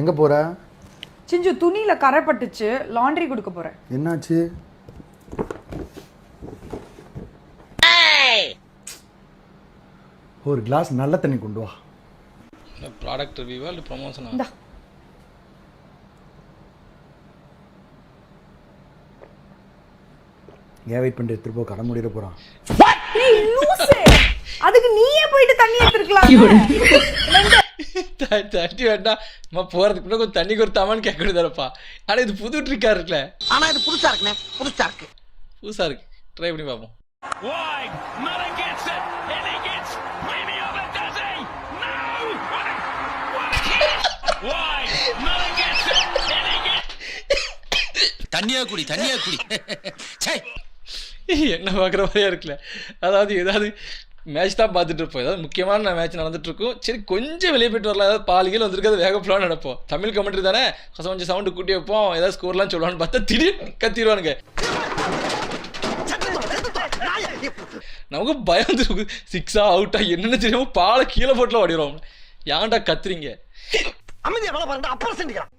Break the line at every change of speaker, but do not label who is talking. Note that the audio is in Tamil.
எங்கே போகிற?
சிஞ்சு துணியில் கரை பட்டுச்சு, லாண்ட்ரி கொடுக்க போகிறேன்.
என்னாச்சு? ஒரு கிளாஸ் நல்ல தண்ணி கொண்டு வா.
ப்ராடக்ட் ரிவ்யூவா இல்லை ப்ரொமோஷனா?
இந்தா.
ஏன் வெயிட் பண்ணிட்டு எடுத்துட்டு போ, கடை முடிட போகிறான்.
ஏய் லூசு, அதுக்கு நீயே போயிட்டு தண்ணி எடுத்துக்கலாம்.
தண்ணி வேண்டாம் போகிறதுக்கு முன்னாடி கொஞ்சம் தண்ணி கொடுத்தாமான்னு கேட்க வேண்டியதானப்பா. ஆனால் இது புது ட்ரிக்காக இருக்குல்ல.
ஆனால் இது புதுசாக இருக்குண்ணே,
புதுசாக இருக்கு, ட்ரை பண்ணி பார்ப்போம்.
தண்ணியா குடி.
என்ன பார்க்குற மாதிரியா இருக்குல்ல. அதாவது ஏதாவது மேட்ச் தான் பார்த்துட்டு இருப்போம், ஏதாவது முக்கியமான மேட்ச் நடந்துட்டு இருக்கும். சரி கொஞ்சம் வெளியே போயிட்டு வரலாம், ஏதாவது பாலிகள் வந்திருக்காது வேக போகலான்னு நினைப்போம். தமிழ் கமெண்ட்ரி தானே, கொஞ்சம் சவுண்டு கூட்டி வைப்போம், ஏதாவது ஸ்கோர்லாம் சொல்லுவான்னு பார்த்தா திடீர்னு கத்திடுவானுங்க. நமக்கு பயம் இருக்கு, 6-ஆ அவுட்டா என்னென்னு தெரியாம பாலை கீழே போட்டுல ஓடிடுவோம். ஏன்டா கத்துறீங்க?
அமைதியா வேலை பாருங்க, அப்புறம் செஞ்சுக்கலாம்.